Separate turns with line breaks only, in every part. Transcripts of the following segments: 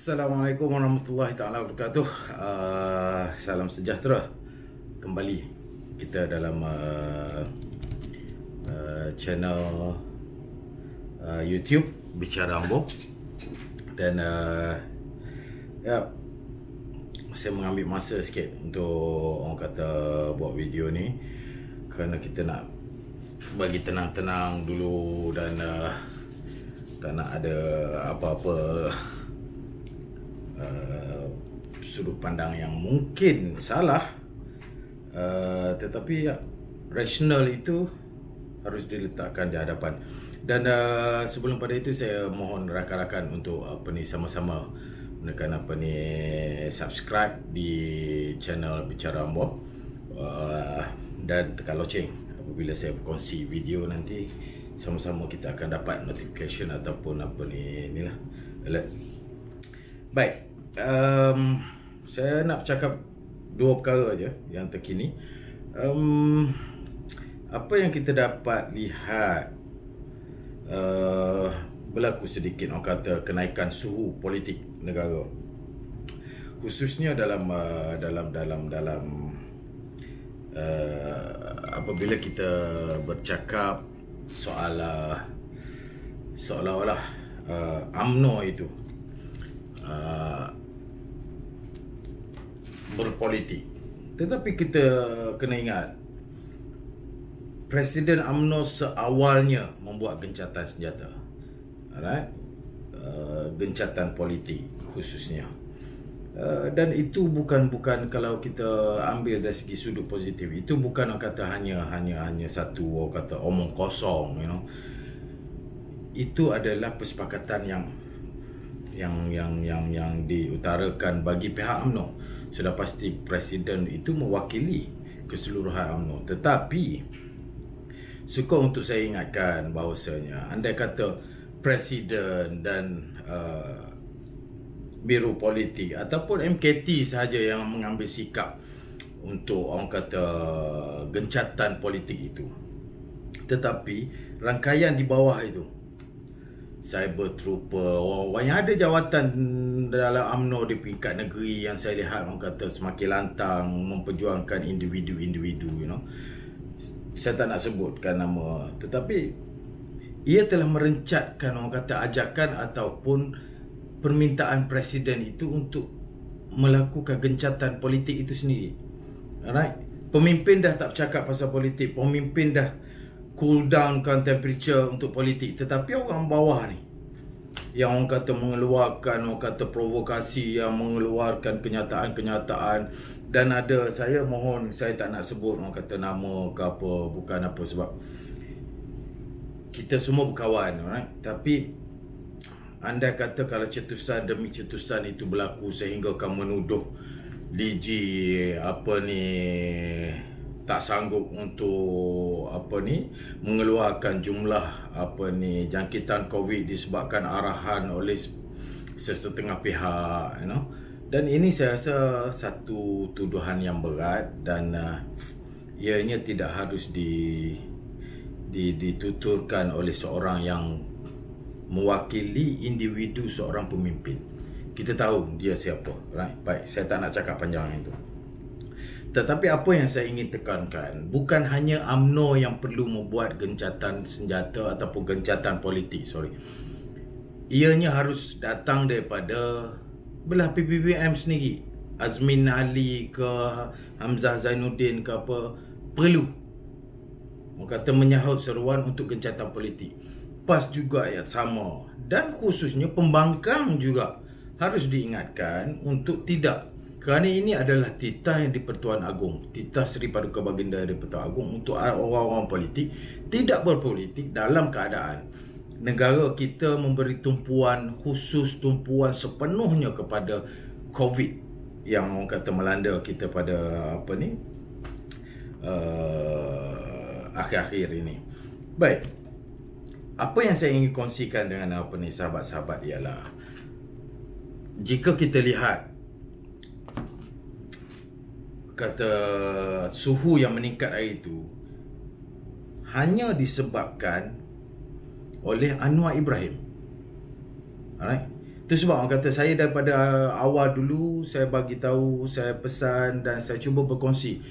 Assalamualaikum warahmatullahi taala wabarakatuh. Salam sejahtera. Kembali kita dalam channel YouTube Bicara Ambo. Dan ya, saya mengambil masa sikit untuk orang kata buat video ni kerana kita nak bagi tenang-tenang dulu dan tak nak ada apa-apa sudut pandang yang mungkin salah, tetapi ya, rasional itu harus diletakkan di hadapan. Dan sebelum pada itu saya mohon rakan-rakan untuk sama-sama menekan subscribe di channel Bicara Ambo, dan tekan loceng apabila saya berkongsi video nanti. Sama-sama kita akan dapat notification ataupun inilah alert. Baik, saya nak bercakap dua perkara je yang terkini. Apa yang kita dapat lihat berlaku sedikit orang kata kenaikan suhu politik negara, khususnya dalam apabila kita bercakap soal seolah-olah UMNO itu berpolitik. Tetapi kita kena ingat, Presiden UMNO seawalnya membuat gencatan senjata, alright? Gencatan politik khususnya. Dan itu bukan kalau kita ambil dari segi sudut positif, itu bukan orang kata hanya satu orang kata omong kosong, Itu adalah kesepakatan yang diutarakan bagi pihak UMNO. Sudah pasti presiden itu mewakili keseluruhan UMNO. Tetapi suka untuk saya ingatkan bahawasanya andai kata presiden dan biro politik ataupun MKT sahaja yang mengambil sikap untuk orang kata gencatan politik itu, tetapi rangkaian di bawah itu, cyber trooper, orang yang ada jawatan dalam UMNO di peringkat negeri, yang saya lihat orang kata semakin lantang memperjuangkan individu-individu, Saya tak nak sebutkan nama, tetapi ia telah merencatkan orang kata ajakan ataupun permintaan presiden itu untuk melakukan gencatan politik itu sendiri. Alright? Pemimpin dah tak bercakap pasal politik, pemimpin dah cool down kan temperature untuk politik, tetapi orang bawah ni yang orang kata mengeluarkan orang kata provokasi, yang mengeluarkan kenyataan-kenyataan. Dan ada, saya mohon, saya tak nak sebut orang kata nama ke apa, bukan apa, sebab kita semua berkawan, right? Tapi anda kata kalau cetusan demi cetusan itu berlaku sehingga kamu menuduh DG tak sanggup untuk mengeluarkan jumlah jangkitan COVID disebabkan arahan oleh sesetengah pihak, Dan ini saya rasa satu tuduhan yang berat dan ianya tidak harus dituturkan oleh seorang yang mewakili individu seorang pemimpin. Kita tahu dia siapa, right? Baik, saya tak nak cakap panjang itu. Tetapi apa yang saya ingin tekankan, bukan hanya UMNO yang perlu membuat gencatan senjata ataupun gencatan politik, Ianya harus datang daripada belah PPBM sendiri. Azmin Ali ke Hamzah Zainuddin ke apa, perlu orang kata menyahut seruan untuk gencatan politik. PAS juga yang sama, dan khususnya pembangkang juga harus diingatkan untuk tidak, kerana ini adalah titah yang di-Pertuan Agong, titah Seri Paduka Baginda di Pertuan Agong untuk orang-orang politik tidak berpolitik dalam keadaan negara kita memberi tumpuan khusus, tumpuan sepenuhnya kepada COVID yang orang kata melanda kita pada akhir-akhir ini. Baik, apa yang saya ingin kongsikan dengan sahabat-sahabat ialah, jika kita lihat kata suhu yang meningkat hari itu hanya disebabkan oleh Anwar Ibrahim. Alright? Itu sebab orang kata saya daripada awal dulu saya bagi tahu, saya pesan dan saya cuba berkongsi.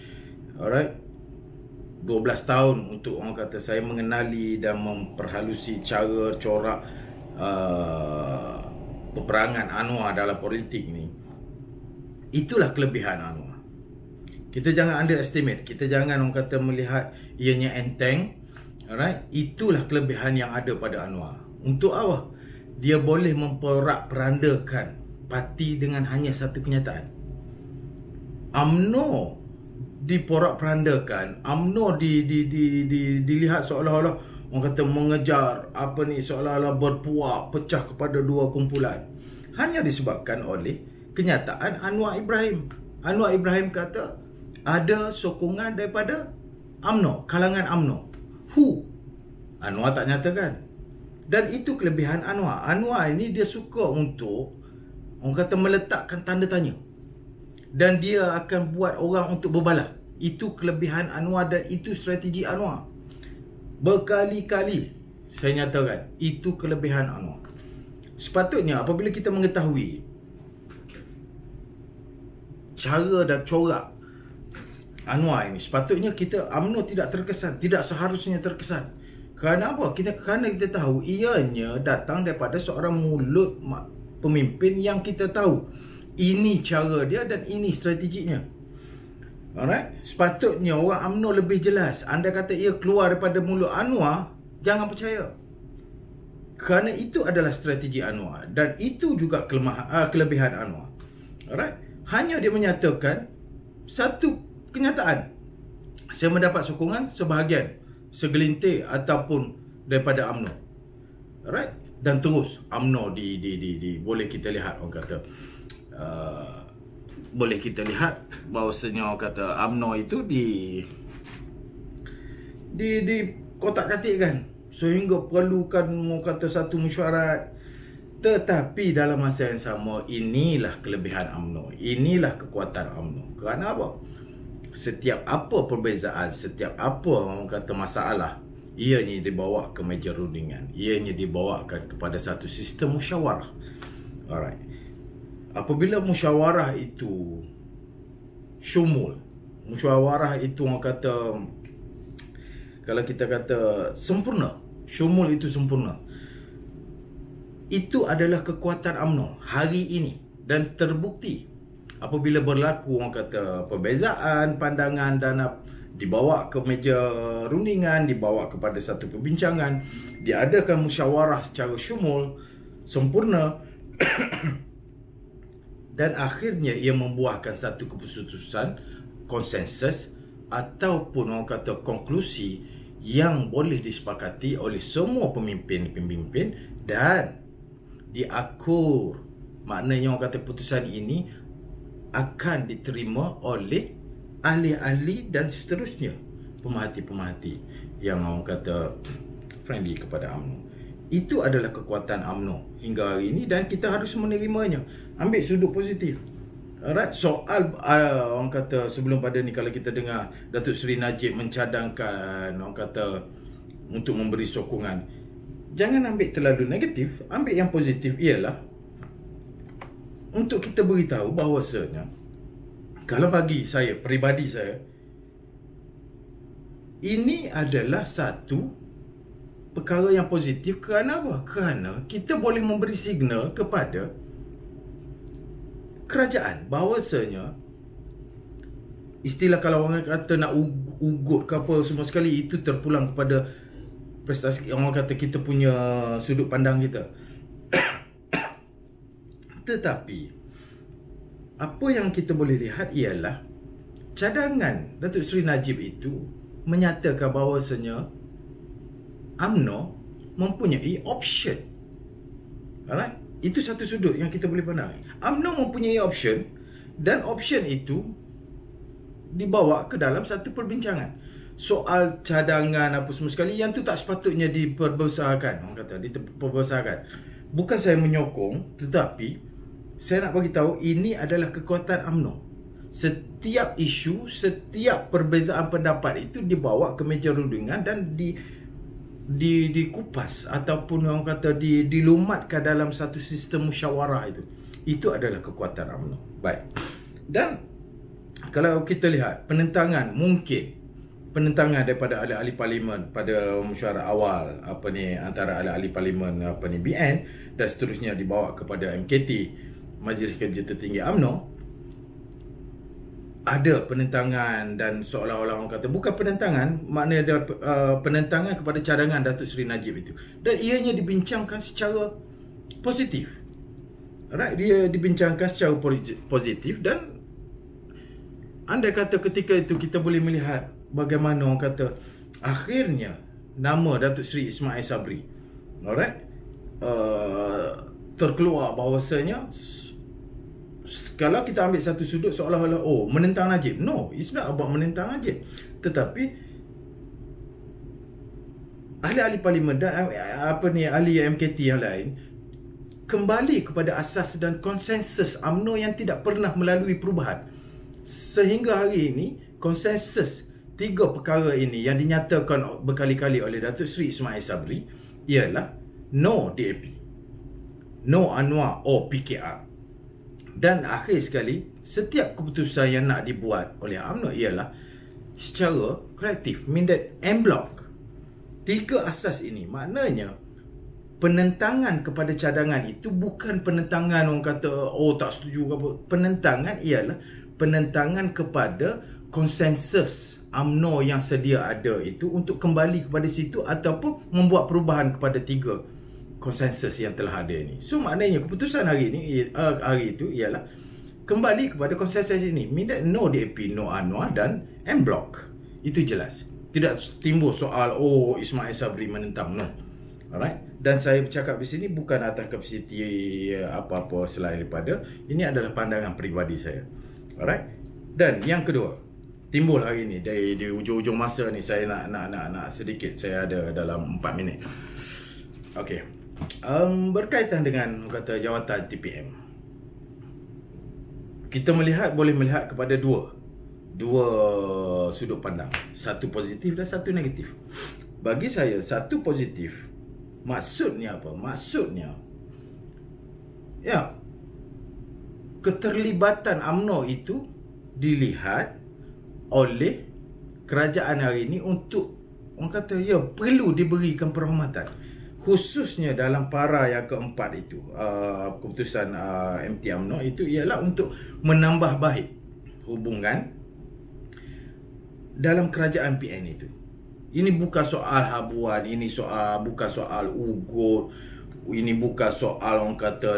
Alright. 12 tahun untuk orang kata saya mengenali dan memperhalusi cara corak peperangan Anwar dalam politik ni. Itulah kelebihan Anwar. Kita jangan underestimate, kita jangan orang kata melihat ianya enteng. Alright, itulah kelebihan yang ada pada Anwar. Untuk apa? Dia boleh memperak-perandakan parti dengan hanya satu kenyataan. UMNO diporak-perandakan, UMNO dilihat seolah-olah orang kata mengejar apa ni, seolah-olah berpuak pecah kepada dua kumpulan. Hanya disebabkan oleh kenyataan Anwar Ibrahim. Anwar Ibrahim kata ada sokongan daripada UMNO, kalangan UMNO. Who? Anwar tak nyatakan. Dan itu kelebihan Anwar. Anwar ini dia suka untuk orang kata meletakkan tanda tanya. Dan dia akan buat orang untuk berbalah. Itu kelebihan Anwar dan itu strategi Anwar. Berkali-kali saya nyatakan itu kelebihan Anwar. Sepatutnya apabila kita mengetahui cara dan corak Anwar ini, sepatutnya kita UMNO tidak terkesan, tidak seharusnya terkesan. Kerana apa? Kerana kita tahu ianya datang daripada seorang mulut pemimpin yang kita tahu ini cara dia dan ini strateginya. Alright? Sepatutnya orang UMNO lebih jelas. Anda kata ia keluar daripada mulut Anwar, jangan percaya. Kerana itu adalah strategi Anwar dan itu juga kelebihan Anwar. Alright? Hanya dia menyatakan satu kenyataan. Saya mendapat sokongan sebahagian, segelintir ataupun daripada UMNO. Alright? Dan terus UMNO boleh kita lihat orang kata boleh kita lihat bahawasanya orang kata UMNO itu di kotak-katikkan sehingga perlukan orang kata satu mesyuarat. Tetapi dalam masa yang sama, inilah kelebihan UMNO, inilah kekuatan UMNO. Kerana apa? Setiap apa perbezaan, setiap apa orang kata masalah, ianya dibawa ke meja rundingan, ianya dibawakan kepada satu sistem musyawarah. Alright. Apabila musyawarah itu syumul, musyawarah itu orang kata, kalau kita kata sempurna, syumul itu sempurna, itu adalah kekuatan UMNO hari ini dan terbukti. Apabila berlaku orang kata perbezaan pandangan dan dibawa ke meja rundingan, dibawa kepada satu perbincangan, diadakan musyawarah secara syumul, sempurna dan akhirnya ia membuahkan satu keputusan, konsensus ataupun orang kata konklusi yang boleh disepakati oleh semua pemimpin-pemimpin dan diakur. Maknanya orang kata keputusan ini akan diterima oleh ahli-ahli dan seterusnya, pemerhati-pemerhati yang orang kata friendly kepada UMNO. Itu adalah kekuatan UMNO hingga hari ini dan kita harus menerimanya. Ambil sudut positif. Alright, soal orang kata sebelum pada ni kalau kita dengar Datuk Seri Najib mencadangkan orang kata untuk memberi sokongan, jangan ambil terlalu negatif, ambil yang positif. Ialah untuk kita beritahu bahawasanya, kalau bagi saya, peribadi saya, ini adalah satu perkara yang positif. Kerana apa? Kerana kita boleh memberi signal kepada kerajaan bahawasanya, istilah kalau orang kata nak ugut ke apa semua sekali, itu terpulang kepada prestasi, orang kata kita punya sudut pandang kita. Tetapi apa yang kita boleh lihat ialah cadangan Datuk Seri Najib itu menyatakan bahawasanya UMNO mempunyai option. Alright? Itu satu sudut yang kita boleh pandang. UMNO mempunyai option dan option itu dibawa ke dalam satu perbincangan. Soal cadangan apa semua sekali, yang tu tak sepatutnya diperbesarkan. Orang kata diperbesarkan. Bukan saya menyokong, tetapi saya nak bagi tahu ini adalah kekuatan UMNO. Setiap isu, setiap perbezaan pendapat itu dibawa ke meja rundingan dan dikupas ataupun orang kata dilumatkan dalam satu sistem musyawarah itu adalah kekuatan UMNO. Baik. Dan kalau kita lihat penentangan, mungkin penentangan daripada ahli-ahli parlimen pada mesyuarat awal antara ahli-ahli parlimen BN dan seterusnya dibawa kepada MKT, Majlis Kerja Tertinggi UMNO, ada penentangan dan seolah-olah orang kata bukan penentangan, maknanya ada penentangan kepada cadangan Datuk Seri Najib itu, dan ianya dibincangkan secara positif. Alright, dia dibincangkan secara positif, dan andai kata ketika itu kita boleh melihat bagaimana orang kata akhirnya nama Datuk Seri Ismail Sabri, alright, terkeluar bahawasanya kalau kita ambil satu sudut seolah-olah menentang Najib. No, it's not about menentang Najib. Tetapi ahli-ahli parlimen dan ahli MKT yang lain kembali kepada asas dan konsensus UMNO yang tidak pernah melalui perubahan. Sehingga hari ini konsensus tiga perkara ini yang dinyatakan berkali-kali oleh Datuk Seri Ismail Sabri ialah no DAP, no Anwar or PKR. Dan akhir sekali, setiap keputusan yang nak dibuat oleh UMNO ialah secara kolektif, mean that en bloc. Tiga asas ini maknanya penentangan kepada cadangan itu bukan penentangan orang kata tak setuju ke apa. Penentangan ialah penentangan kepada konsensus UMNO yang sedia ada itu untuk kembali kepada situ ataupun membuat perubahan kepada tiga konsensus yang telah ada ini. So maknanya keputusan hari itu ialah kembali kepada konsensus ini, mean that no DAP, no Anwar dan en bloc. Itu jelas. Tidak timbul soal Ismail Sabri menentang, no. Alright. Dan saya bercakap di sini bukan atas kapasiti apa-apa selain daripada ini adalah pandangan peribadi saya. Alright. Dan yang kedua, timbul hari ini di ujung-ujung masa ni, saya nak sedikit, saya ada dalam 4 minit. Okey. Berkaitan dengan kata jawatan TPM, kita boleh melihat kepada dua sudut pandang, satu positif dan satu negatif. Bagi saya, satu positif maksudnya apa? Maksudnya keterlibatan UMNO itu dilihat oleh kerajaan hari ini untuk orang kata perlu diberikan penghormatan, khususnya dalam para yang keempat itu, keputusan MT UMNO itu ialah untuk menambah baik hubungan dalam kerajaan PN itu. Ini bukan soal habuan, ini bukan soal ugut, ini bukan soal orang kata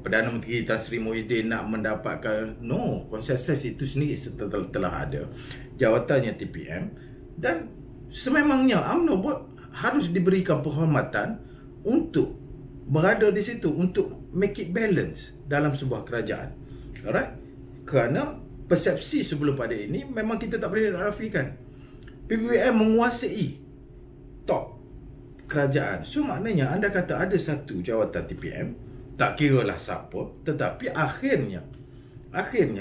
Perdana Menteri Tan Sri Muhyiddin nak mendapatkan, no, konsensus itu sendiri telah ada jawatannya TPM, dan sememangnya UMNO harus diberikan penghormatan untuk berada di situ, untuk make it balance dalam sebuah kerajaan. Alright? Kerana persepsi sebelum pada ini memang kita tak boleh nafikan, PBBM menguasai top kerajaan. So maknanya anda kata ada satu jawatan TPM, tak kiralah siapa, tetapi akhirnya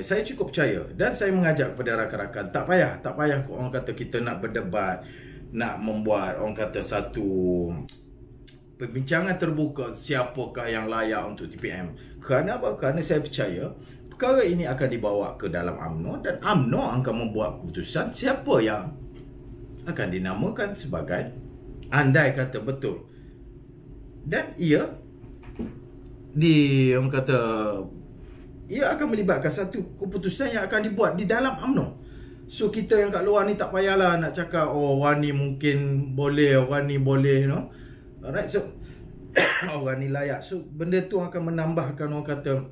saya cukup percaya dan saya mengajak kepada rakan-rakan, tak payah orang kata kita nak berdebat, nak membuat orang kata satu perbincangan terbuka siapakah yang layak untuk TPM. Kerana apa? Kerana saya percaya perkara ini akan dibawa ke dalam UMNO dan UMNO akan membuat keputusan siapa yang akan dinamakan sebagai, andai kata betul, dan orang kata ia akan melibatkan satu keputusan yang akan dibuat di dalam UMNO. So kita yang kat luar ni tak payahlah nak cakap orang ni mungkin boleh, orang ni boleh, alright. So orang ni layak. So benda tu akan menambahkan, orang kata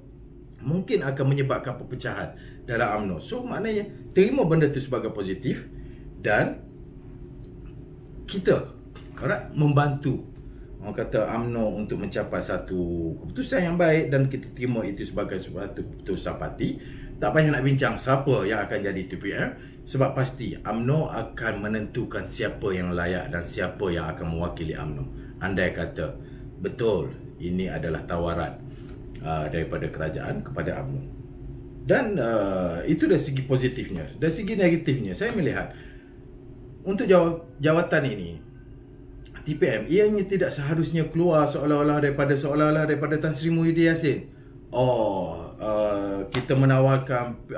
mungkin akan menyebabkan perpecahan dalam UMNO. So maknanya terima benda tu sebagai positif dan kita membantu orang kata UMNO untuk mencapai satu keputusan yang baik, dan kita terima itu sebagai suatu keputusan parti. Tak payah nak bincang siapa yang akan jadi TPM, sebab pasti UMNO akan menentukan siapa yang layak dan siapa yang akan mewakili UMNO. Andai kata betul ini adalah tawaran daripada kerajaan kepada UMNO. Dan itu dari segi positifnya. Dari segi negatifnya, saya melihat untuk jawatan ini TPM ianya tidak seharusnya keluar seolah-olah daripada Tan Sri Muhyiddin Yassin. Kita menawarkan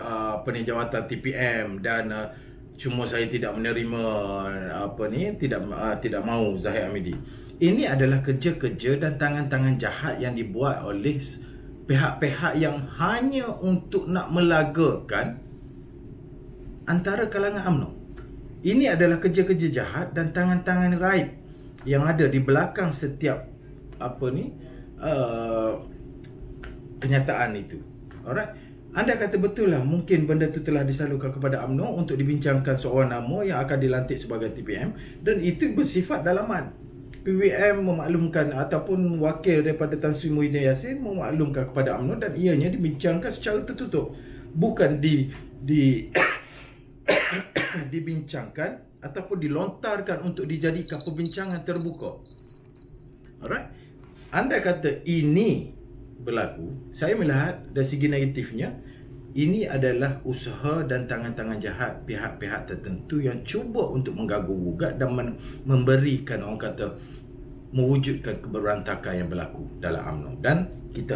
jawatan TPM dan cuma saya tidak menerima tidak mahu Zahid Hamidi. Ini adalah kerja-kerja dan tangan-tangan jahat yang dibuat oleh pihak-pihak yang hanya untuk nak melagakan antara kalangan UMNO. Ini adalah kerja-kerja jahat dan tangan-tangan raib yang ada di belakang setiap kenyataan itu. Alright. Anda kata betul lah, mungkin benda itu telah disalurkan kepada UMNO untuk dibincangkan seorang nama yang akan dilantik sebagai TPM, dan itu bersifat dalaman. PWM memaklumkan ataupun wakil daripada Tan Sri Muhyiddin Yassin memaklumkan kepada UMNO dan ianya dibincangkan secara tertutup, bukan dibincangkan ataupun dilontarkan untuk dijadikan perbincangan terbuka. Alright. Anda kata ini berlaku, saya melihat dari segi negatifnya, ini adalah usaha dan tangan-tangan jahat pihak-pihak tertentu yang cuba untuk mengganggu-gugat dan memberikan, orang kata, mewujudkan keberantakan yang berlaku dalam UMNO. Dan kita